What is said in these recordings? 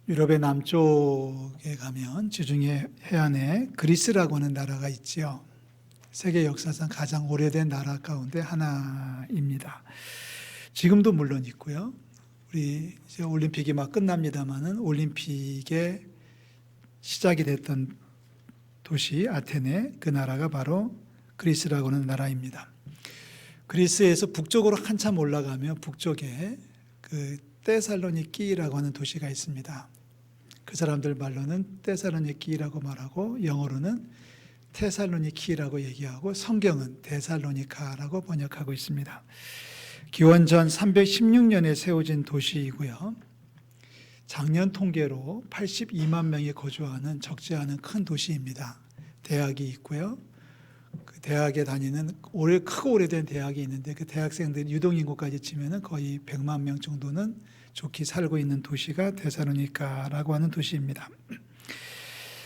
유럽의 남쪽에 가면 지중해 해안에 그리스라고 하는 나라가 있지요. 세계 역사상 가장 오래된 나라 가운데 하나입니다. 지금도 물론 있고요. 우리 이제 올림픽이 막 끝납니다만은 올림픽의 시작이 됐던 도시 아테네, 그 나라가 바로 그리스라고 하는 나라입니다. 그리스에서 북쪽으로 한참 올라가면 북쪽에 그 테살로니키라고 하는 도시가 있습니다. 그 사람들 말로는 테살로니키라고 말하고 영어로는 테살로니키라고 얘기하고 성경은 데살로니카라고 번역하고 있습니다. 기원전 316년에 세워진 도시이고요. 작년 통계로 82만 명이 거주하는 적지 않은 큰 도시입니다. 대학이 있고요. 그 대학에 다니는 크고 오래된 대학이 있는데 그 대학생들 유동인구까지 치면은 거의 100만 명 정도는 좋게 살고 있는 도시가 데살로니카라고 하는 도시입니다.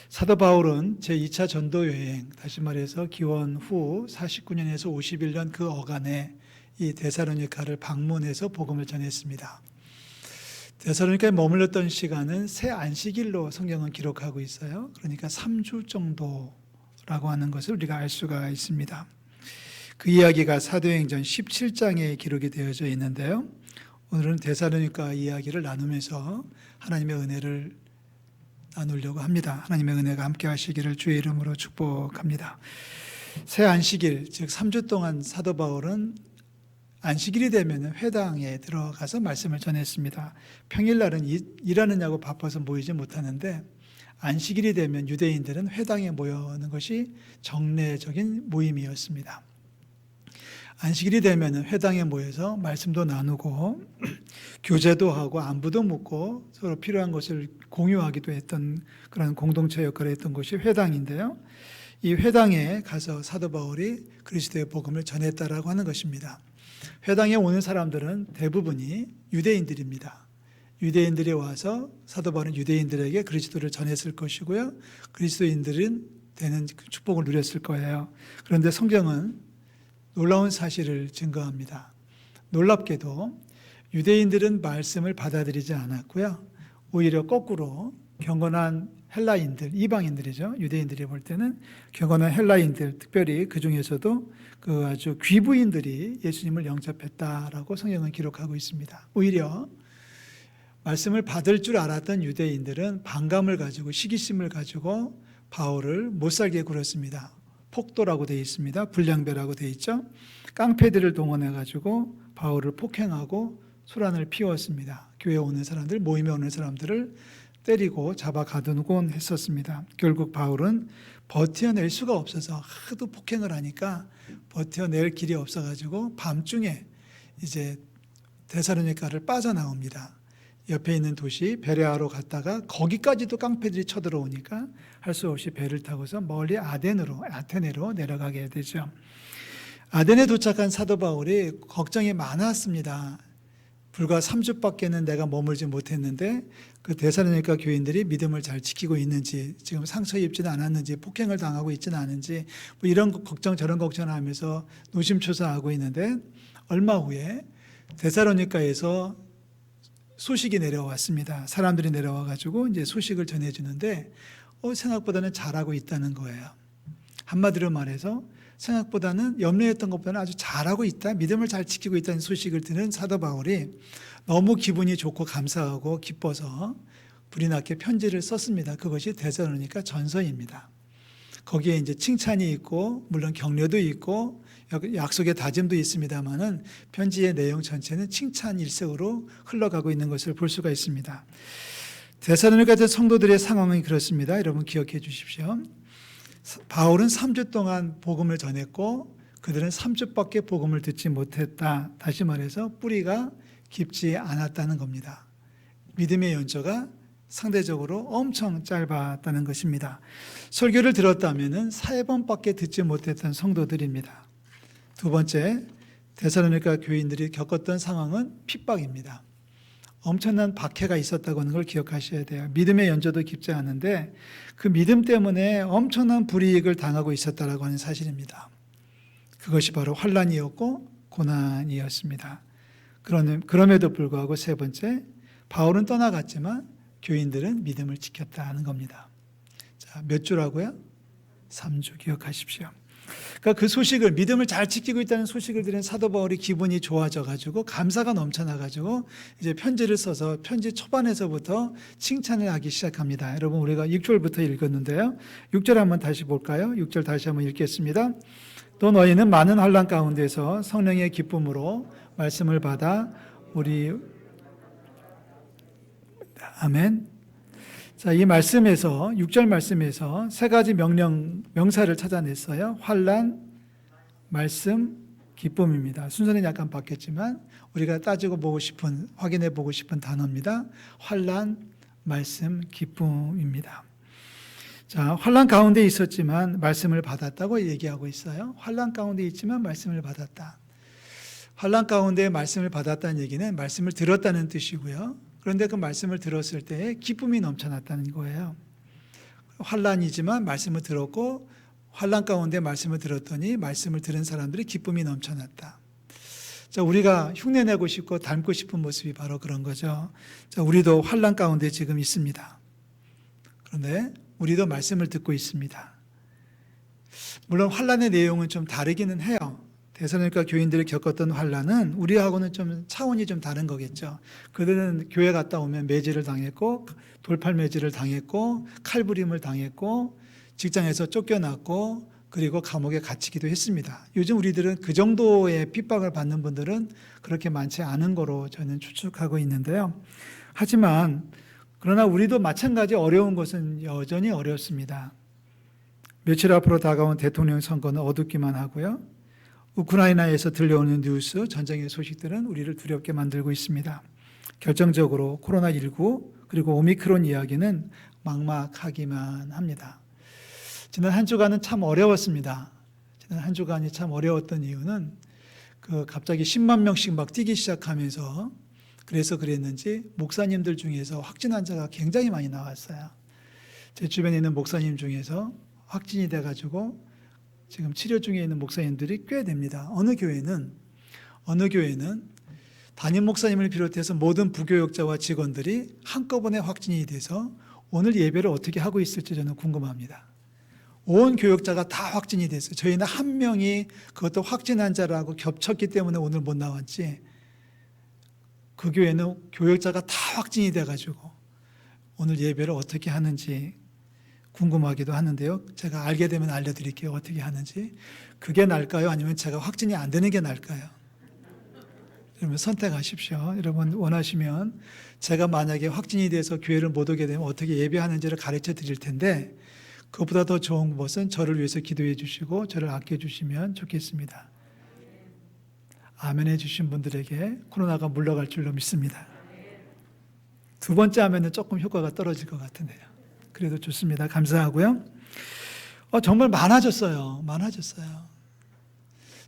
사도 바울은 제2차 전도 여행, 다시 말해서 기원 후 49년에서 51년 그 어간에 이 데살로니카를 방문해서 복음을 전했습니다. 데살로니카에 머물렀던 시간은 새 안식일로 성경은 기록하고 있어요. 그러니까 3주 정도라고 하는 것을 우리가 알 수가 있습니다. 그 이야기가 사도행전 17장에 기록이 되어져 있는데요. 오늘은 데살로니카 이야기를 나누면서 하나님의 은혜를 나누려고 합니다. 하나님의 은혜가 함께 하시기를 주의 이름으로 축복합니다. 새 안식일, 즉 3주 동안 사도 바울은 안식일이 되면 회당에 들어가서 말씀을 전했습니다. 평일날은 일하느냐고 바빠서 모이지 못하는데 안식일이 되면 유대인들은 회당에 모여오는 것이 정례적인 모임이었습니다. 안식일이 되면 회당에 모여서 말씀도 나누고 교제도 하고 안부도 묻고 서로 필요한 것을 공유하기도 했던 그런 공동체 역할을 했던 곳이 회당인데요. 이 회당에 가서 사도 바울이 그리스도의 복음을 전했다라고 하는 것입니다. 회당에 오는 사람들은 대부분이 유대인들입니다. 유대인들이 와서 사도 바울은 유대인들에게 그리스도를 전했을 것이고요. 그리스도인들은 되는 축복을 누렸을 거예요. 그런데 성경은 놀라운 사실을 증거합니다. 놀랍게도 유대인들은 말씀을 받아들이지 않았고요. 오히려 거꾸로 경건한 헬라인들, 이방인들이죠. 유대인들이 볼 때는 경건한 헬라인들, 특별히 그 중에서도 그 아주 귀부인들이 예수님을 영접했다라고 성경은 기록하고 있습니다. 오히려 말씀을 받을 줄 알았던 유대인들은 반감을 가지고 시기심을 가지고 바울을 못살게 굴었습니다. 폭도라고 되어 있습니다. 불량배라고 되어 있죠. 깡패들을 동원해 가지고 바울을 폭행하고 소란을 피웠습니다. 교회에 오는 사람들, 모임에 오는 사람들을 때리고 잡아 가두곤 했었습니다. 결국 바울은 버텨낼 수가 없어서 하도 폭행을 하니까 버텨낼 길이 없어가지고 밤중에 이제 데살로니카를 빠져나옵니다. 옆에 있는 도시 베레아로 갔다가 거기까지도 깡패들이 쳐들어오니까 할 수 없이 배를 타고서 멀리 아테네로 내려가게 되죠. 아테네 도착한 사도 바울이 걱정이 많았습니다. 불과 3주밖에는 내가 머물지 못했는데 그 데살로니카 교인들이 믿음을 잘 지키고 있는지, 지금 상처 입지는 않았는지, 폭행을 당하고 있지는 않은지, 뭐 이런 걱정 저런 걱정을 하면서 노심초사하고 있는데 얼마 후에 데살로니카에서 소식이 내려왔습니다. 사람들이 내려와 가지고 이제 소식을 전해주는데 생각보다는 잘하고 있다는 거예요. 한마디로 말해서 생각보다는 염려했던 것보다는 아주 잘하고 있다, 믿음을 잘 지키고 있다는 소식을 듣는 사도 바울이 너무 기분이 좋고 감사하고 기뻐서 불이 나게 편지를 썼습니다. 그것이 데살로니가 전서입니다. 거기에 이제 칭찬이 있고 물론 격려도 있고 약속의 다짐도 있습니다만은 편지의 내용 전체는 칭찬 일색으로 흘러가고 있는 것을 볼 수가 있습니다. 데살로니가 성도들의 상황이 그렇습니다. 여러분 기억해 주십시오. 바울은 3주 동안 복음을 전했고 그들은 3주밖에 복음을 듣지 못했다. 다시 말해서 뿌리가 깊지 않았다는 겁니다. 믿음의 연조가 상대적으로 엄청 짧았다는 것입니다. 설교를 들었다면 3번밖에 듣지 못했던 성도들입니다. 두 번째, 데살로니가 교인들이 겪었던 상황은 핍박입니다. 엄청난 박해가 있었다고 하는 걸 기억하셔야 돼요. 믿음의 연조도 깊지 않은데 그 믿음 때문에 엄청난 불이익을 당하고 있었다라고 하는 사실입니다. 그것이 바로 환난이었고 고난이었습니다. 그럼에도 불구하고 세 번째, 바울은 떠나갔지만 교인들은 믿음을 지켰다는 겁니다. 자, 몇 주라고요? 3주 기억하십시오. 그러니까 그 소식을, 믿음을 잘 지키고 있다는 소식을 들은 사도 바울이 기분이 좋아져가지고 감사가 넘쳐나가지고 이제 편지를 써서 편지 초반에서부터 칭찬을 하기 시작합니다. 여러분, 우리가 6절부터 읽었는데요. 6절 한번 다시 볼까요? 6절 다시 한번 읽겠습니다. 또 너희는 많은 환난 가운데서 성령의 기쁨으로 말씀을 받아 우리 아멘. 자, 이 말씀에서 6절 말씀에서 세 가지 명사를 찾아냈어요. 환난, 말씀, 기쁨입니다. 순서는 약간 바뀌었지만 우리가 따지고 보고 싶은, 확인해 보고 싶은 단어입니다. 환난, 말씀, 기쁨입니다. 자, 환난 가운데 있었지만 말씀을 받았다고 얘기하고 있어요. 환난 가운데 있지만 말씀을 받았다. 환난 가운데 말씀을 받았다는 얘기는 말씀을 들었다는 뜻이고요. 그런데 그 말씀을 들었을 때 기쁨이 넘쳐났다는 거예요. 환난이지만 말씀을 들었고 환난 가운데 말씀을 들었더니 말씀을 들은 사람들이 기쁨이 넘쳐났다. 자, 우리가 흉내내고 싶고 닮고 싶은 모습이 바로 그런 거죠. 자, 우리도 환난 가운데 지금 있습니다. 그런데 우리도 말씀을 듣고 있습니다. 물론 환난의 내용은 좀 다르기는 해요. 데살로니가 교인들이 겪었던 환난은 우리하고는 좀 차원이 좀 다른 거겠죠. 그들은 교회 갔다 오면 매질을 당했고 돌팔 매질을 당했고 칼부림을 당했고 직장에서 쫓겨났고 그리고 감옥에 갇히기도 했습니다. 요즘 우리들은 그 정도의 핍박을 받는 분들은 그렇게 많지 않은 거로 저는 추측하고 있는데요. 하지만 그러나 우리도 마찬가지 어려운 것은 여전히 어렵습니다. 며칠 앞으로 다가온 대통령 선거는 어둡기만 하고요. 우크라이나에서 들려오는 뉴스, 전쟁의 소식들은 우리를 두렵게 만들고 있습니다. 결정적으로 코로나19 그리고 오미크론 이야기는 막막하기만 합니다. 지난 한 주간은 참 어려웠습니다. 지난 한 주간이 참 어려웠던 이유는 갑자기 10만 명씩 막 뛰기 시작하면서 그래서 그랬는지 목사님들 중에서 확진 환자가 굉장히 많이 나왔어요. 제 주변에 있는 목사님 중에서 확진이 돼가지고 지금 치료 중에 있는 목사님들이 꽤 됩니다. 어느 교회는 담임 목사님을 비롯해서 모든 부교역자와 직원들이 한꺼번에 확진이 돼서 오늘 예배를 어떻게 하고 있을지 저는 궁금합니다. 온 교역자가 다 확진이 됐어요. 저희는 한 명이 그것도 확진 환자라고 겹쳤기 때문에 오늘 못 나왔지, 그 교회는 교역자가 다 확진이 돼가지고 오늘 예배를 어떻게 하는지 궁금하기도 하는데요. 제가 알게 되면 알려드릴게요. 어떻게 하는지. 그게 나을까요? 아니면 제가 확진이 안 되는 게 나을까요? 여러분 선택하십시오. 여러분 원하시면 제가 만약에 확진이 돼서 교회를 못 오게 되면 어떻게 예배하는지를 가르쳐 드릴 텐데, 그것보다 더 좋은 것은 저를 위해서 기도해 주시고 저를 아껴주시면 좋겠습니다. 아멘 해주신 분들에게 코로나가 물러갈 줄로 믿습니다. 두 번째 하면은 조금 효과가 떨어질 것 같은데요. 그래도 좋습니다. 감사하고요. 정말 많아졌어요.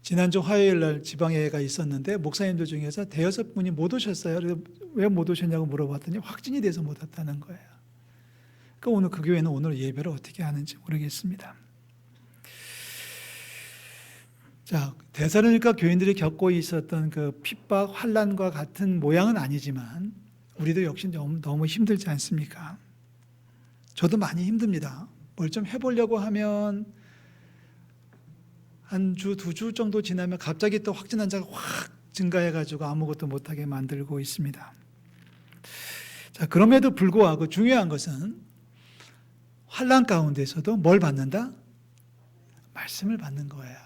지난주 화요일 날 지방예가 있었는데 목사님들 중에서 대여섯 분이 못 오셨어요. 그래서 왜 못 오셨냐고 물어봤더니 확진이 돼서 못 왔다는 거예요. 그러니까 오늘 그 교회는 오늘 예배를 어떻게 하는지 모르겠습니다. 자, 데살로니가 교인들이 겪고 있었던 그 핍박, 환난과 같은 모양은 아니지만 우리도 역시 너무 힘들지 않습니까? 저도 많이 힘듭니다. 뭘 좀 해보려고 하면 한 주, 2주 정도 지나면 갑자기 또 확진 환자가 확 증가해가지고 아무것도 못하게 만들고 있습니다. 자, 그럼에도 불구하고 중요한 것은 환난 가운데서도 뭘 받는다? 말씀을 받는 거예요.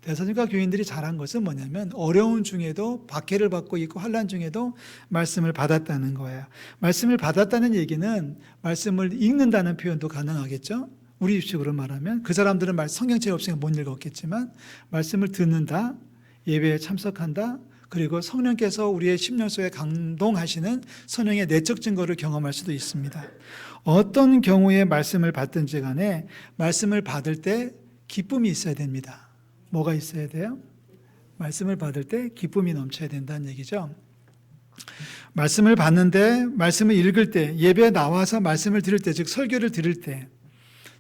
데살로니가 교인들이 잘한 것은 뭐냐면 어려운 중에도 박해를 받고 있고 환난 중에도 말씀을 받았다는 거예요. 말씀을 받았다는 얘기는 말씀을 읽는다는 표현도 가능하겠죠. 우리 식으로 말하면 그 사람들은 성경책이 없으니까 못 읽었겠지만 말씀을 듣는다, 예배에 참석한다, 그리고 성령께서 우리의 심령 속에 감동하시는 성령의 내적 증거를 경험할 수도 있습니다. 어떤 경우에 말씀을 받든지 간에 말씀을 받을 때 기쁨이 있어야 됩니다. 뭐가 있어야 돼요? 말씀을 받을 때 기쁨이 넘쳐야 된다는 얘기죠. 말씀을 받는데, 말씀을 읽을 때, 예배에 나와서 말씀을 들을 때, 즉 설교를 들을 때,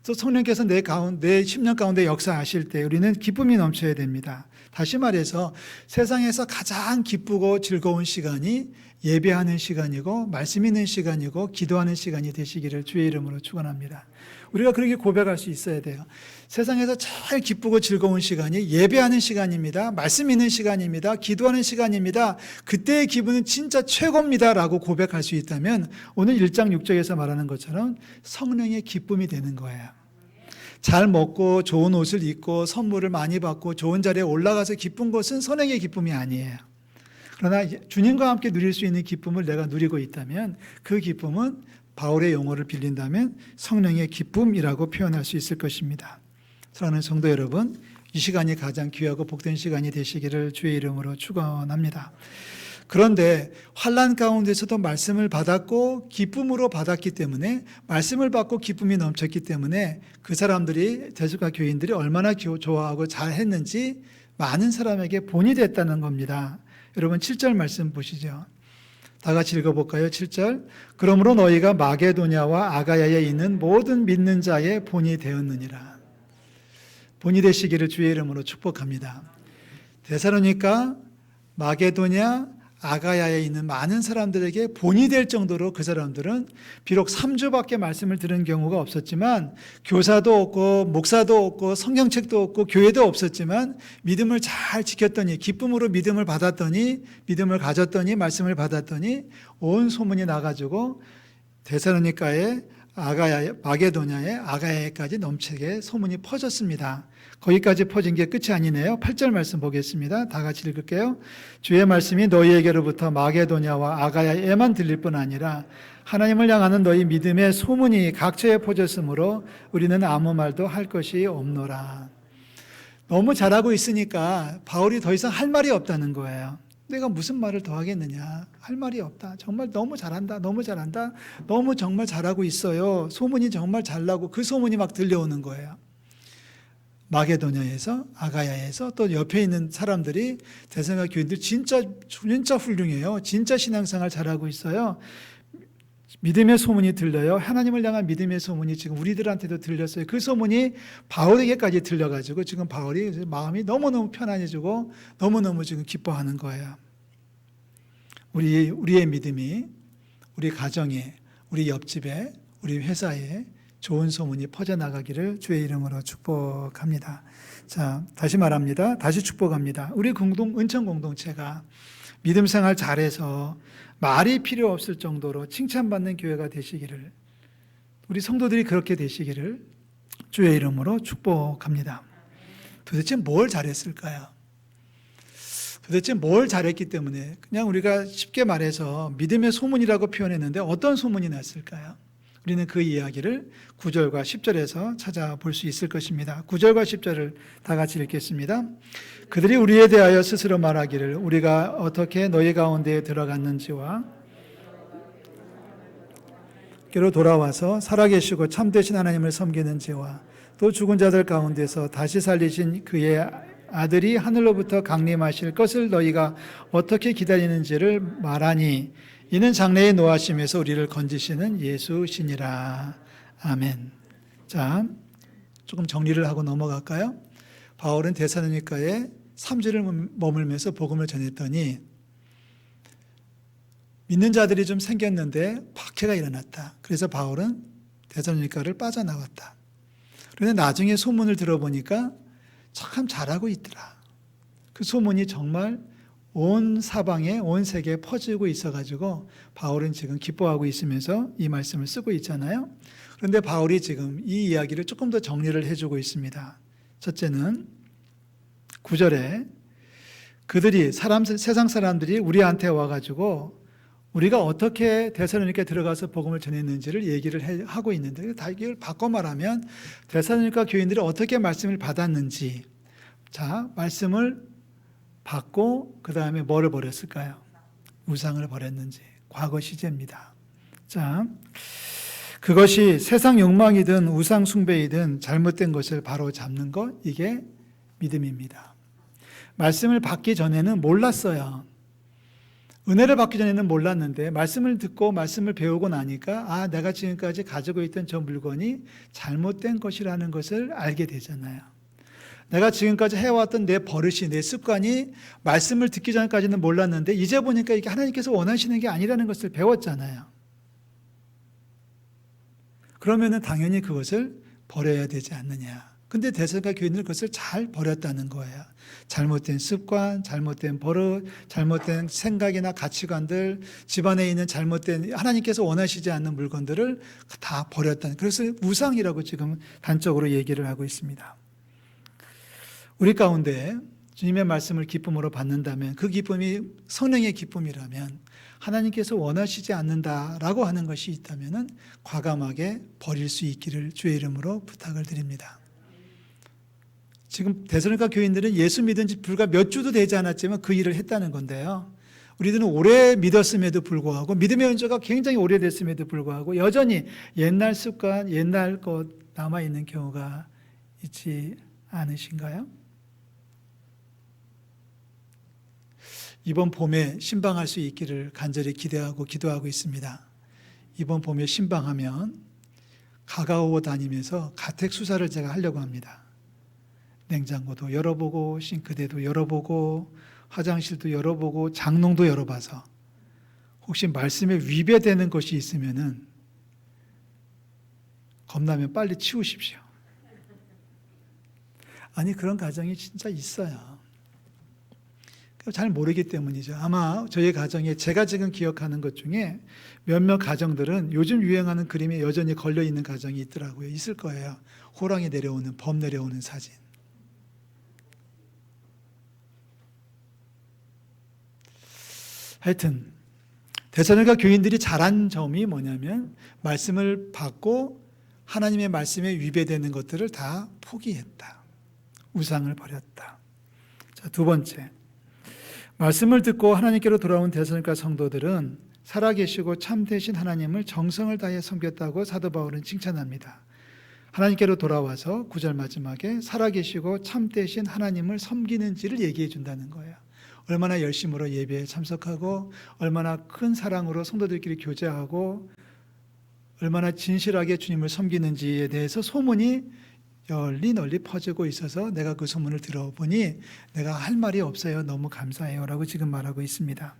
또 성령께서 내 심령 가운데 역사하실 때 우리는 기쁨이 넘쳐야 됩니다. 다시 말해서 세상에서 가장 기쁘고 즐거운 시간이 예배하는 시간이고 말씀 있는 시간이고 기도하는 시간이 되시기를 주의 이름으로 축원합니다. 우리가 그렇게 고백할 수 있어야 돼요. 세상에서 제일 기쁘고 즐거운 시간이 예배하는 시간입니다. 말씀 있는 시간입니다. 기도하는 시간입니다. 그때의 기분은 진짜 최고입니다 라고 고백할 수 있다면 오늘 1장 6절에서 말하는 것처럼 성령의 기쁨이 되는 거예요. 잘 먹고 좋은 옷을 입고 선물을 많이 받고 좋은 자리에 올라가서 기쁜 것은 선행의 기쁨이 아니에요. 그러나 주님과 함께 누릴 수 있는 기쁨을 내가 누리고 있다면 그 기쁨은 바울의 용어를 빌린다면 성령의 기쁨이라고 표현할 수 있을 것입니다. 사랑하는 성도 여러분, 이 시간이 가장 귀하고 복된 시간이 되시기를 주의 이름으로 축원합니다. 그런데 환난 가운데서도 말씀을 받았고 기쁨으로 받았기 때문에 말씀을 받고 기쁨이 넘쳤기 때문에 그 사람들이 대속가 교인들이 얼마나 좋아하고 잘했는지 많은 사람에게 본이 됐다는 겁니다. 여러분 7절 말씀 보시죠. 다 같이 읽어볼까요? 7절. 그러므로 너희가 마게도냐와 아가야에 있는 모든 믿는 자의 본이 되었느니라. 본이 되시기를 주의 이름으로 축복합니다. 데살로니가, 마게도냐, 아가야에 있는 많은 사람들에게 본이 될 정도로 그 사람들은 비록 3주밖에 말씀을 들은 경우가 없었지만 교사도 없고 목사도 없고 성경책도 없고 교회도 없었지만 믿음을 잘 지켰더니 기쁨으로 믿음을 받았더니 믿음을 가졌더니 말씀을 받았더니 온 소문이 나가지고 데살로니가의 마게도냐의 아가야에까지 넘치게 소문이 퍼졌습니다. 거기까지 퍼진 게 끝이 아니네요. 8절 말씀 보겠습니다. 다 같이 읽을게요. 주의 말씀이 너희에게로부터 마게도냐와 아가야에만 들릴 뿐 아니라 하나님을 향하는 너희 믿음의 소문이 각처에 퍼졌으므로 우리는 아무 말도 할 것이 없노라. 너무 잘하고 있으니까 바울이 더 이상 할 말이 없다는 거예요. 내가 무슨 말을 더 하겠느냐. 할 말이 없다. 정말 너무 잘한다. 너무 잘한다. 너무 정말 잘하고 있어요. 소문이 정말 잘 나고 그 소문이 막 들려오는 거예요. 마게도냐에서 아가야에서 또 옆에 있는 사람들이 데살로니가 교인들 진짜 훌륭해요. 진짜 신앙생활 잘하고 있어요. 믿음의 소문이 들려요. 하나님을 향한 믿음의 소문이 지금 우리들한테도 들렸어요. 그 소문이 바울에게까지 들려가지고 지금 바울이 마음이 너무너무 편안해지고 너무너무 지금 기뻐하는 거예요. 우리의 믿음이 우리 가정에, 우리 옆집에, 우리 회사에 좋은 소문이 퍼져나가기를 주의 이름으로 축복합니다. 자, 다시 말합니다. 다시 축복합니다. 우리 은천 공동체가 믿음 생활 잘해서 말이 필요 없을 정도로 칭찬받는 교회가 되시기를, 우리 성도들이 그렇게 되시기를 주의 이름으로 축복합니다. 도대체 뭘 잘했을까요? 도대체 뭘 잘했기 때문에 그냥 우리가 쉽게 말해서 믿음의 소문이라고 표현했는데 어떤 소문이 났을까요? 우리는 그 이야기를 9절과 10절에서 찾아볼 수 있을 것입니다. 9절과 10절을 다 같이 읽겠습니다. 그들이 우리에 대하여 스스로 말하기를 우리가 어떻게 너희 가운데에 들어갔는지와 께로 돌아와서 살아계시고 참되신 하나님을 섬기는지와 또 죽은 자들 가운데서 다시 살리신 그의 아들이 하늘로부터 강림하실 것을 너희가 어떻게 기다리는지를 말하니 이는 장래의 노하심에서 우리를 건지시는 예수시니라. 아멘. 자, 조금 정리를 하고 넘어갈까요? 바울은 데살로니가에 3주를 머물면서 복음을 전했더니 믿는 자들이 좀 생겼는데 박해가 일어났다. 그래서 바울은 데살로니가를 빠져나왔다. 그런데 나중에 소문을 들어보니까 참 잘하고 있더라. 그 소문이 정말 온 사방에 온 세계에 퍼지고 있어가지고 바울은 지금 기뻐하고 있으면서 이 말씀을 쓰고 있잖아요. 그런데 바울이 지금 이 이야기를 조금 더 정리를 해주고 있습니다. 첫째는 9절에 그들이 세상 사람들이 우리한테 와가지고 우리가 어떻게 데살로니가에 들어가서 복음을 전했는지를 얘기를 하고 있는데 다 이걸 바꿔 말하면 데살로니가 교인들이 어떻게 말씀을 받았는지, 자, 말씀을 받고 그 다음에 뭐를 버렸을까요? 우상을 버렸는지, 과거 시제입니다. 자, 그것이 세상 욕망이든 우상 숭배이든 잘못된 것을 바로 잡는 것, 이게 믿음입니다. 말씀을 받기 전에는 몰랐어요. 은혜를 받기 전에는 몰랐는데 말씀을 듣고 말씀을 배우고 나니까 내가 지금까지 가지고 있던 저 물건이 잘못된 것이라는 것을 알게 되잖아요. 내가 지금까지 해왔던 내 버릇이, 내 습관이 말씀을 듣기 전까지는 몰랐는데 이제 보니까 이게 하나님께서 원하시는 게 아니라는 것을 배웠잖아요. 그러면은 당연히 그것을 버려야 되지 않느냐. 근데 데살로니가 교인들은 그것을 잘 버렸다는 거예요. 잘못된 습관, 잘못된 버릇, 잘못된 생각이나 가치관들, 집안에 있는 잘못된 하나님께서 원하시지 않는 물건들을 다 버렸다는, 그래서 우상이라고 지금 단적으로 얘기를 하고 있습니다. 우리 가운데 주님의 말씀을 기쁨으로 받는다면, 그 기쁨이 성령의 기쁨이라면, 하나님께서 원하시지 않는다라고 하는 것이 있다면 과감하게 버릴 수 있기를 주의 이름으로 부탁을 드립니다. 지금 데살로니가 교인들은 예수 믿은 지 불과 몇 주도 되지 않았지만 그 일을 했다는 건데요. 우리들은 오래 믿었음에도 불구하고, 믿음의 연조가 굉장히 오래됐음에도 불구하고 여전히 옛날 습관, 옛날 것 남아있는 경우가 있지 않으신가요? 이번 봄에 신방할 수 있기를 간절히 기대하고 기도하고 있습니다. 이번 봄에 신방하면 가까워 다니면서 가택 수사를 제가 하려고 합니다. 냉장고도 열어보고 싱크대도 열어보고 화장실도 열어보고 장롱도 열어봐서 혹시 말씀에 위배되는 것이 있으면은 겁나면 빨리 치우십시오. 아니, 그런 가정이 진짜 있어요. 잘 모르기 때문이죠. 아마 저희 가정에 제가 지금 기억하는 것 중에 몇몇 가정들은 요즘 유행하는 그림에 여전히 걸려있는 가정이 있더라고요. 있을 거예요. 호랑이 내려오는, 범 내려오는 사진. 하여튼 데살로니가 교인들이 잘한 점이 뭐냐면 말씀을 받고 하나님의 말씀에 위배되는 것들을 다 포기했다. 우상을 버렸다. 자, 두 번째, 말씀을 듣고 하나님께로 돌아온 데살로니가 성도들은 살아계시고 참되신 하나님을 정성을 다해 섬겼다고 사도 바울은 칭찬합니다. 하나님께로 돌아와서 9절 마지막에 살아계시고 참되신 하나님을 섬기는지를 얘기해 준다는 거예요. 얼마나 열심으로 예배에 참석하고 얼마나 큰 사랑으로 성도들끼리 교제하고 얼마나 진실하게 주님을 섬기는지에 대해서 소문이 널리 퍼지고 있어서 내가 그 소문을 들어보니 내가 할 말이 없어요. 너무 감사해요 라고 지금 말하고 있습니다.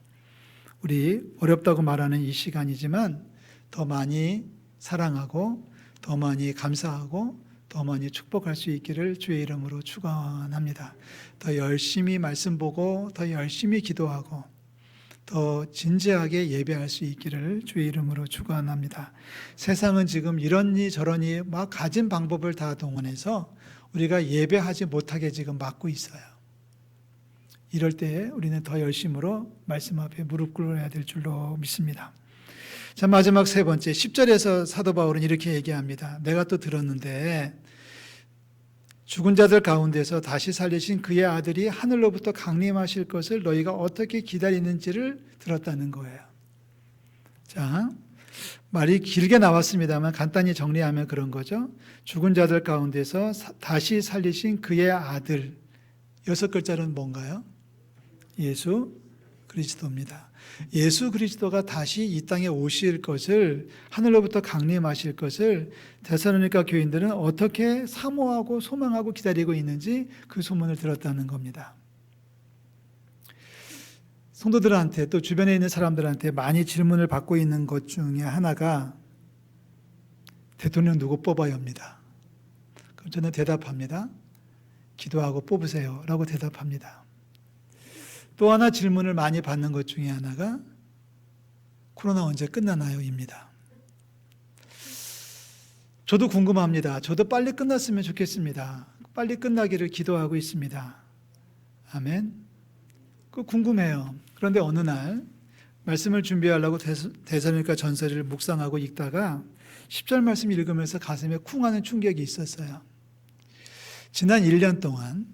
우리 어렵다고 말하는 이 시간이지만 더 많이 사랑하고 더 많이 감사하고 더 많이 축복할 수 있기를 주의 이름으로 축원합니다. 더 열심히 말씀 보고 더 열심히 기도하고 더 진지하게 예배할 수 있기를 주의 이름으로 축원합니다. 세상은 지금 이러니 저러니 막 가진 방법을 다 동원해서 우리가 예배하지 못하게 지금 막고 있어요. 이럴 때 우리는 더 열심으로 말씀 앞에 무릎 꿇어야 될 줄로 믿습니다. 자, 마지막 세 번째 10절에서 사도 바울은 이렇게 얘기합니다. 내가 또 들었는데 죽은 자들 가운데서 다시 살리신 그의 아들이 하늘로부터 강림하실 것을 너희가 어떻게 기다리는지를 들었다는 거예요. 자, 말이 길게 나왔습니다만 간단히 정리하면 그런 거죠. 죽은 자들 가운데서 다시 살리신 그의 아들, 6글자는 뭔가요? 예수 그리스도입니다. 예수 그리스도가 다시 이 땅에 오실 것을, 하늘로부터 강림하실 것을 데살로니가 교인들은 어떻게 사모하고 소망하고 기다리고 있는지 그 소문을 들었다는 겁니다. 성도들한테 또 주변에 있는 사람들한테 많이 질문을 받고 있는 것 중에 하나가 대통령 누구 뽑아요입니다. 그럼 저는 대답합니다. 기도하고 뽑으세요 라고 대답합니다. 또 하나 질문을 많이 받는 것 중에 하나가 코로나 언제 끝나나요? 입니다. 저도 궁금합니다. 저도 빨리 끝났으면 좋겠습니다. 빨리 끝나기를 기도하고 있습니다. 아멘. 그 궁금해요. 그런데 어느 날 말씀을 준비하려고 데살로니가 전서를 묵상하고 읽다가 10절 말씀 읽으면서 가슴에 쿵 하는 충격이 있었어요. 지난 1년 동안,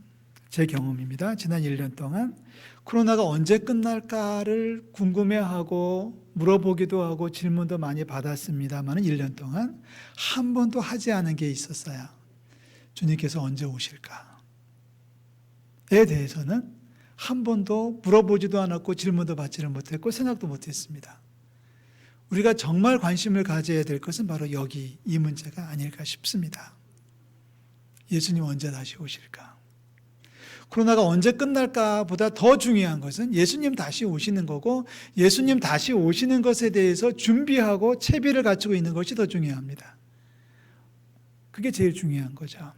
제 경험입니다. 지난 1년 동안 코로나가 언제 끝날까를 궁금해하고 물어보기도 하고 질문도 많이 받았습니다만 1년 동안 한 번도 하지 않은 게 있었어요. 주님께서 언제 오실까에 대해서는 한 번도 물어보지도 않았고 질문도 받지를 못했고 생각도 못했습니다. 우리가 정말 관심을 가져야 될 것은 바로 여기 이 문제가 아닐까 싶습니다. 예수님 언제 다시 오실까? 코로나가 언제 끝날까 보다 더 중요한 것은 예수님 다시 오시는 거고, 예수님 다시 오시는 것에 대해서 준비하고 채비를 갖추고 있는 것이 더 중요합니다. 그게 제일 중요한 거죠.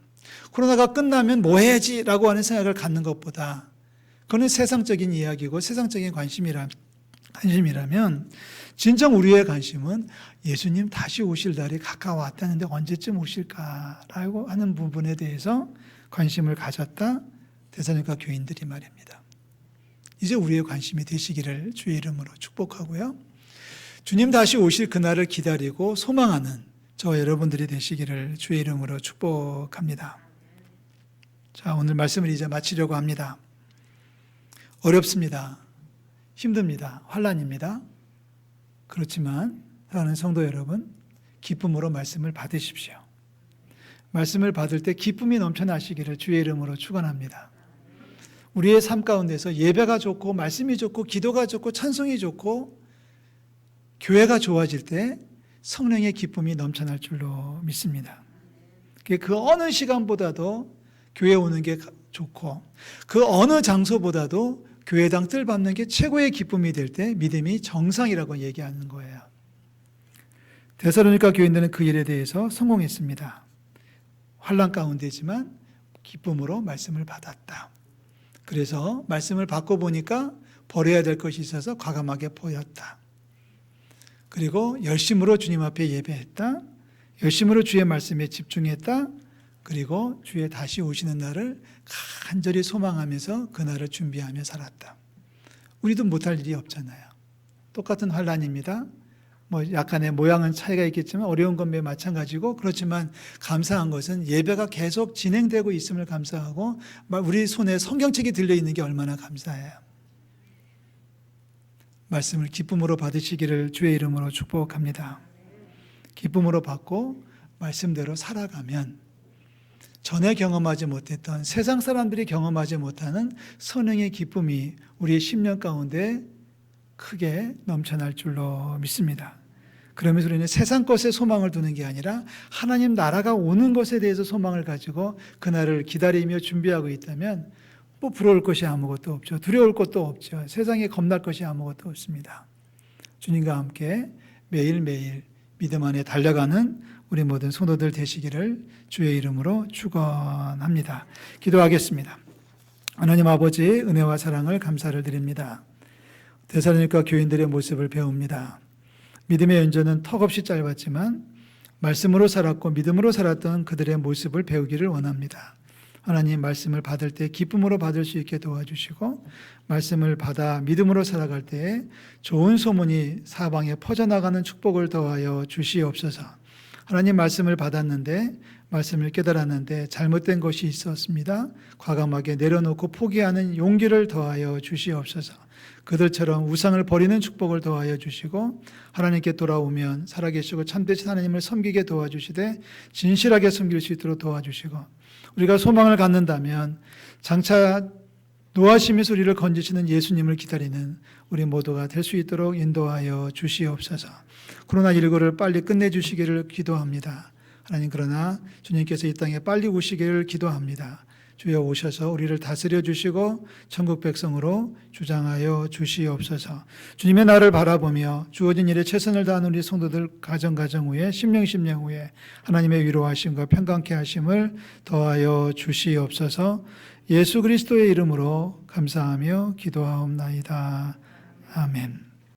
코로나가 끝나면 뭐 해야지라고 하는 생각을 갖는 것보다, 그거는 세상적인 이야기고 세상적인 관심이라면 진정 우리의 관심은 예수님 다시 오실 날이 가까워왔다는데 언제쯤 오실까라고 하는 부분에 대해서 관심을 가졌다. 데살로니가 교인들이 말입니다. 이제 우리의 관심이 되시기를 주의 이름으로 축복하고요. 주님 다시 오실 그날을 기다리고 소망하는 저와 여러분들이 되시기를 주의 이름으로 축복합니다. 자, 오늘 말씀을 이제 마치려고 합니다. 어렵습니다. 힘듭니다. 환난입니다. 그렇지만 사랑하는 성도 여러분, 기쁨으로 말씀을 받으십시오. 말씀을 받을 때 기쁨이 넘쳐나시기를 주의 이름으로 축원합니다. 우리의 삶 가운데서 예배가 좋고 말씀이 좋고 기도가 좋고 찬송이 좋고 교회가 좋아질 때 성령의 기쁨이 넘쳐날 줄로 믿습니다. 그 어느 시간보다도 교회 오는 게 좋고 그 어느 장소보다도 교회당 뜰 밟는 게 최고의 기쁨이 될 때 믿음이 정상이라고 얘기하는 거예요. 데살로니가 교인들은 그 일에 대해서 성공했습니다. 환난 가운데지만 기쁨으로 말씀을 받았다. 그래서 말씀을 받고 보니까 버려야 될 것이 있어서 과감하게 보였다. 그리고 열심으로 주님 앞에 예배했다. 열심으로 주의 말씀에 집중했다. 그리고 주의 다시 오시는 날을 간절히 소망하면서 그 날을 준비하며 살았다. 우리도 못할 일이 없잖아요. 똑같은 환난입니다. 약간의 모양은 차이가 있겠지만 어려운 건 매우 마찬가지고, 그렇지만 감사한 것은 예배가 계속 진행되고 있음을 감사하고 우리 손에 성경책이 들려있는 게 얼마나 감사해요. 말씀을 기쁨으로 받으시기를 주의 이름으로 축복합니다. 기쁨으로 받고 말씀대로 살아가면 전에 경험하지 못했던, 세상 사람들이 경험하지 못하는 선행의 기쁨이 우리의 심령 가운데 크게 넘쳐날 줄로 믿습니다. 그러면서 우리는 세상 것에 소망을 두는 게 아니라 하나님 나라가 오는 것에 대해서 소망을 가지고 그날을 기다리며 준비하고 있다면 부러울 것이 아무것도 없죠. 두려울 것도 없죠. 세상에 겁날 것이 아무것도 없습니다. 주님과 함께 매일매일 믿음 안에 달려가는 우리 모든 성도들 되시기를 주의 이름으로 축원합니다. 기도하겠습니다. 하나님 아버지, 은혜와 사랑을 감사를 드립니다. 데살로니가 교인들의 모습을 배웁니다. 믿음의 연전은 턱없이 짧았지만 말씀으로 살았고 믿음으로 살았던 그들의 모습을 배우기를 원합니다. 하나님, 말씀을 받을 때 기쁨으로 받을 수 있게 도와주시고 말씀을 받아 믿음으로 살아갈 때에 좋은 소문이 사방에 퍼져나가는 축복을 더하여 주시옵소서. 하나님, 말씀을 받았는데, 말씀을 깨달았는데 잘못된 것이 있었습니다. 과감하게 내려놓고 포기하는 용기를 더하여 주시옵소서. 그들처럼 우상을 버리는 축복을 더하여 주시고 하나님께 돌아오면 살아계시고 참되신 하나님을 섬기게 도와주시되 진실하게 섬길 수 있도록 도와주시고, 우리가 소망을 갖는다면 장차 노하심의 소리를 건지시는 예수님을 기다리는 우리 모두가 될 수 있도록 인도하여 주시옵소서. 코로나19를 빨리 끝내주시기를 기도합니다. 하나님, 그러나 주님께서 이 땅에 빨리 오시기를 기도합니다. 주여 오셔서 우리를 다스려 주시고 천국 백성으로 주장하여 주시옵소서. 주님의 날을 바라보며 주어진 일에 최선을 다하는 우리 성도들 가정 후에 심령 후에 하나님의 위로하심과 평강케 하심을 더하여 주시옵소서. 예수 그리스도의 이름으로 감사하며 기도하옵나이다. 아멘.